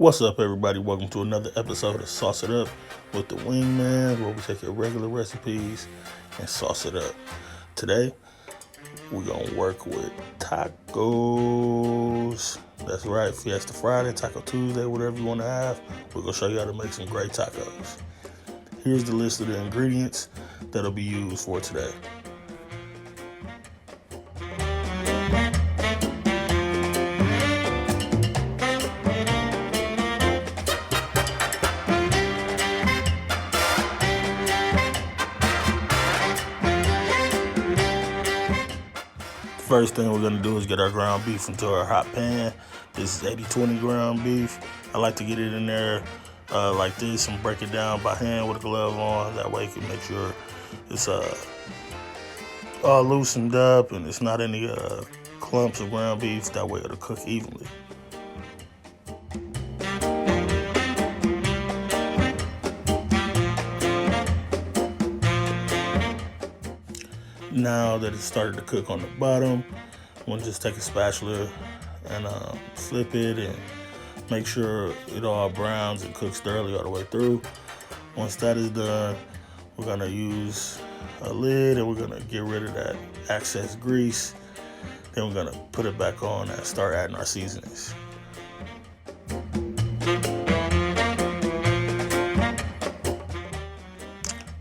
What's up, everybody? Welcome to another episode of Sauce It Up with the WingMan's, where we take your regular recipes and sauce it up. Today, we're going to work with tacos. That's right, Fiesta Friday, Taco Tuesday, whatever you want to have. We're going to show you how to make some great tacos. Here's the list of the ingredients that'll be used for today. First thing we're going to do is get our ground beef into our hot pan. This is 80-20 ground beef. I like to get it in there like this and break it down by hand with a glove on. That way you can make sure it's all loosened up and it's not any clumps of ground beef. That way it'll cook evenly. Now that it's started to cook on the bottom, I'm going to just take a spatula and flip it and make sure it all browns and cooks thoroughly all the way through. Once that is done, we're going to use a lid and we're going to get rid of that excess grease. Then we're going to put it back on and start adding our seasonings.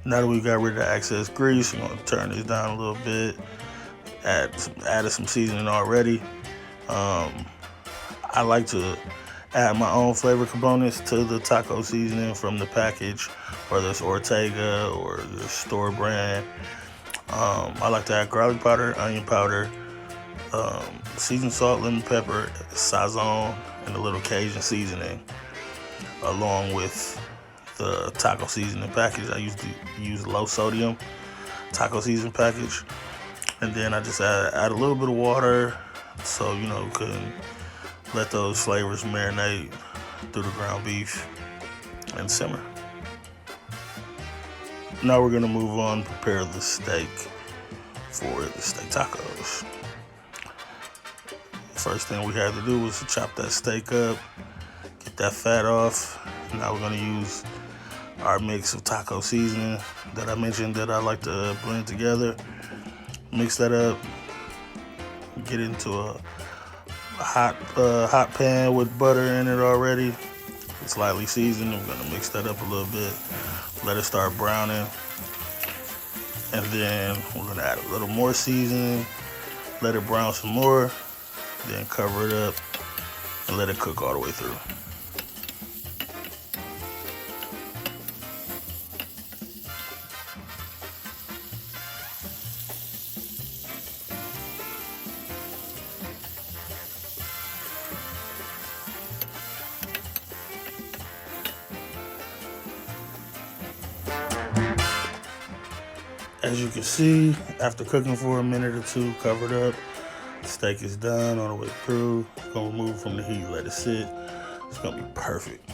Now that we got rid of the excess grease, we're going to turn this down a little bit. Added some seasoning already. I like to add my own flavor components to the taco seasoning from the package, whether it's Ortega or the store brand. I like to add garlic powder, onion powder, seasoned salt, lemon pepper, sazon, and a little Cajun seasoning, along with the taco seasoning package. I used to use low sodium taco seasoning package, and then I just add a little bit of water so can let those flavors marinate through the ground beef and simmer. Now we're gonna move on to prepare the steak for the steak tacos. First thing we had to do was to chop that steak up, get that fat off. Now we're gonna use our mix of taco seasoning that I mentioned that I like to blend together. Mix that up, get into a hot pan with butter in it already. It's lightly seasoned. We're gonna mix that up a little bit, let it start browning, and then we're gonna add a little more seasoning, let it brown some more, then cover it up and let it cook all the way through. As you can see, after cooking for a minute or two, covered up, the steak is done all the way through. I'm gonna remove it from the heat, let it sit. It's gonna be perfect.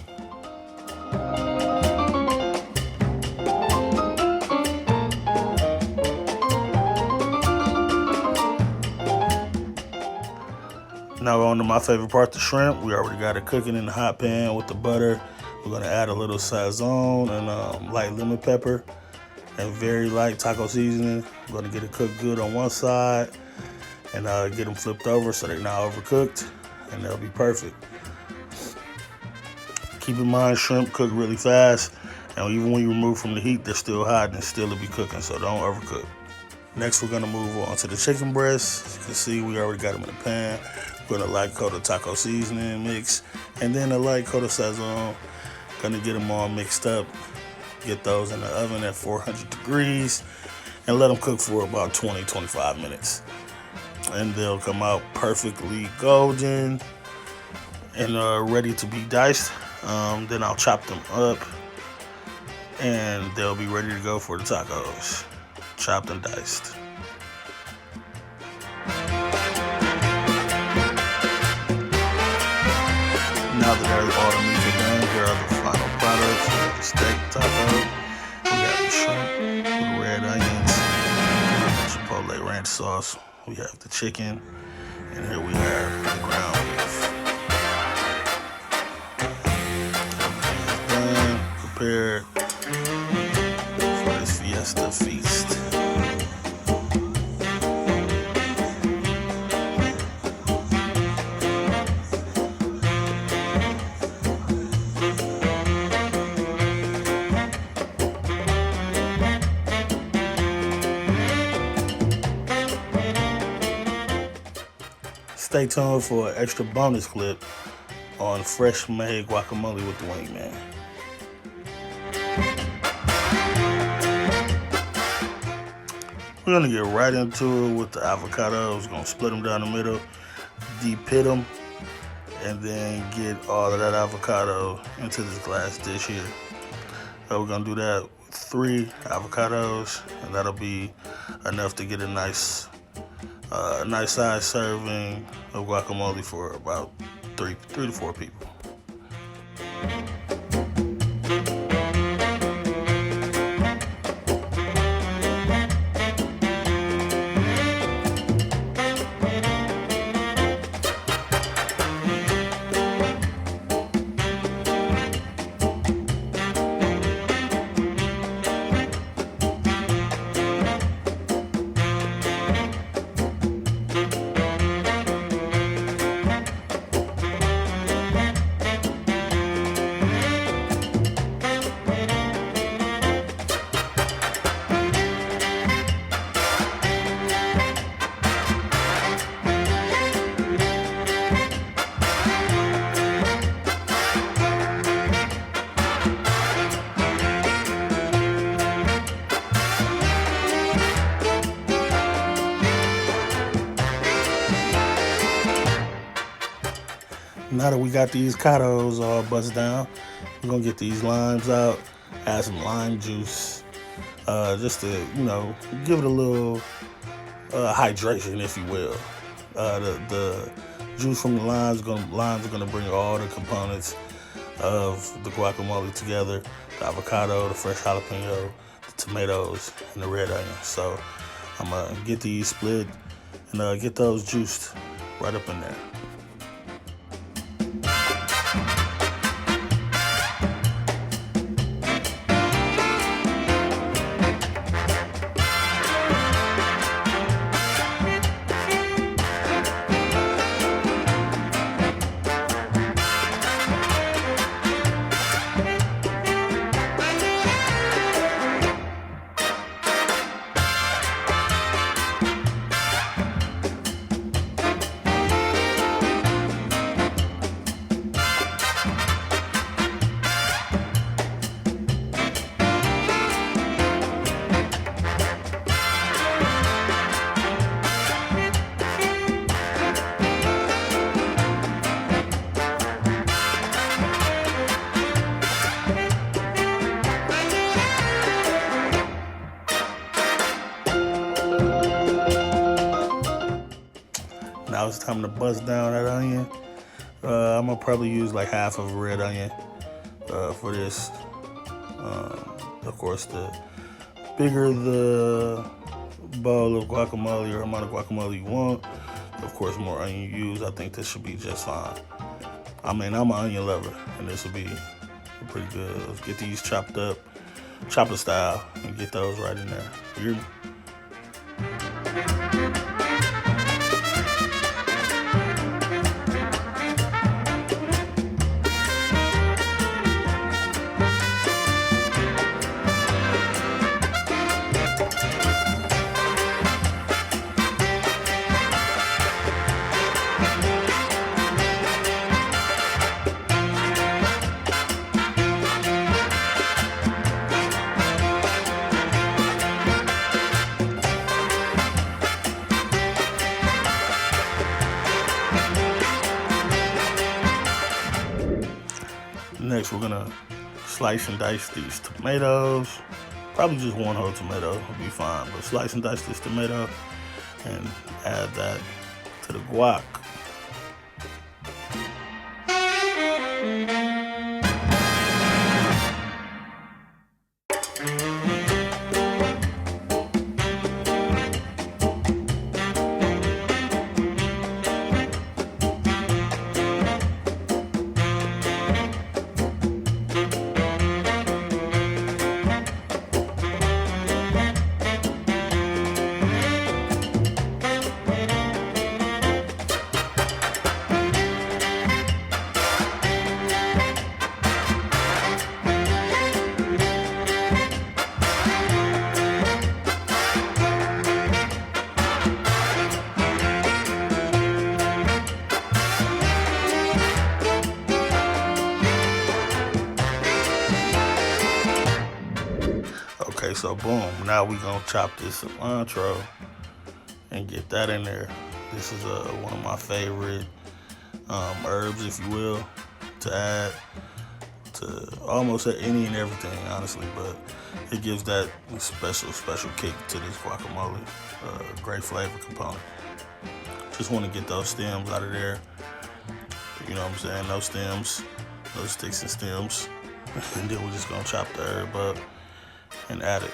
Now on to my favorite part, the shrimp. We already got it cooking in the hot pan with the butter. We're gonna add a little sazon and light lemon pepper and very light taco seasoning. I'm gonna get it cooked good on one side and get them flipped over so they're not overcooked, and they'll be perfect. Keep in mind, shrimp cook really fast, and even when you remove from the heat, they're still hot and still will be cooking, so don't overcook. Next, we're gonna move on to the chicken breasts. As you can see, we already got them in the pan. We're gonna light coat of taco seasoning mix, and then a light coat of sazon. Gonna get them all mixed up. Get those in the oven at 400 degrees and let them cook for about 20-25 minutes. And they'll come out perfectly golden and ready to be diced. Then I'll chop them up and they'll be ready to go for the tacos. Chopped and diced. Now that all the meats are done, here are the final products. We have the steak taco, we have the shrimp with the red onions, we have the chipotle ranch sauce, we have the chicken, and here we have the ground beef. prepared for this Fiesta feast. Stay tuned for an extra bonus clip on fresh made guacamole with the WingMan. We're gonna get right into it with the avocados. We're gonna split them down the middle, de-pit them, and then get all of that avocado into this glass dish here. So we're gonna do that with 3 avocados, and that'll be enough to get a nice size serving of guacamole for about 3 to 4 people. Now that we got these cados all buzzed down, we're gonna get these limes out, add some lime juice, just to, give it a little hydration, if you will. The juice from the limes are gonna bring all the components of the guacamole together: the avocado, the fresh jalapeno, the tomatoes, and the red onion. So I'm gonna get these split and get those juiced right up in there. Now it's time to bust down that onion. I'm gonna probably use like half of a red onion for this. Of course, the bigger the bowl of guacamole or amount of guacamole you want, of course, the more onion you use, I think this should be just fine. I mean, I'm an onion lover, and this will be pretty good. Let's get these chopped up, chopper style, and get those right in there. You hear me? Next, we're gonna slice and dice these tomatoes. Probably just one whole tomato will be fine, but slice and dice this tomato and add that to the guac. so boom. Now we gonna chop this cilantro and get that in there. This is one of my favorite herbs, if you will, to add to almost any and everything, honestly. But it gives that special kick to this guacamole. Great flavor component. Just want to get those stems out of there. You know what I'm saying? No stems, no sticks and stems. And then we're just gonna chop the herb up and add it.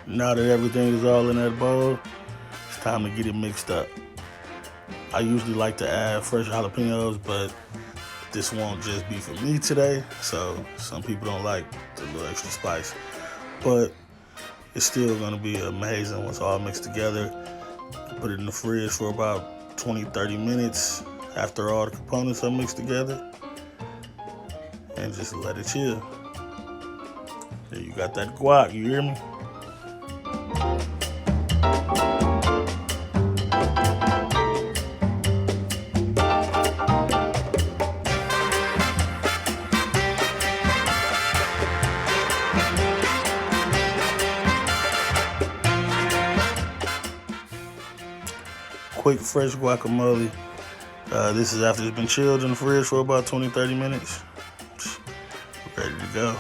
Now that everything is all in that bowl, it's time to get it mixed up. I usually like to add fresh jalapenos, but this won't just be for me today. So some people don't like the little extra spice, but it's still gonna be amazing once all mixed together. Put it in the fridge for about 20-30 minutes after all the components are mixed together, and just let it chill. There you got that guac, you hear me? Quick fresh guacamole. This is after it's been chilled in the fridge for about 20-30 minutes. Ready to go.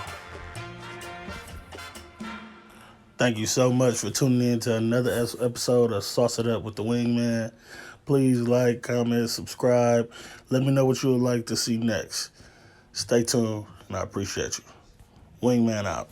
Thank you so much for tuning in to another episode of Sauce It Up with the Wingman. Please like, comment, subscribe. Let me know what you would like to see next. Stay tuned, and I appreciate you. Wingman out.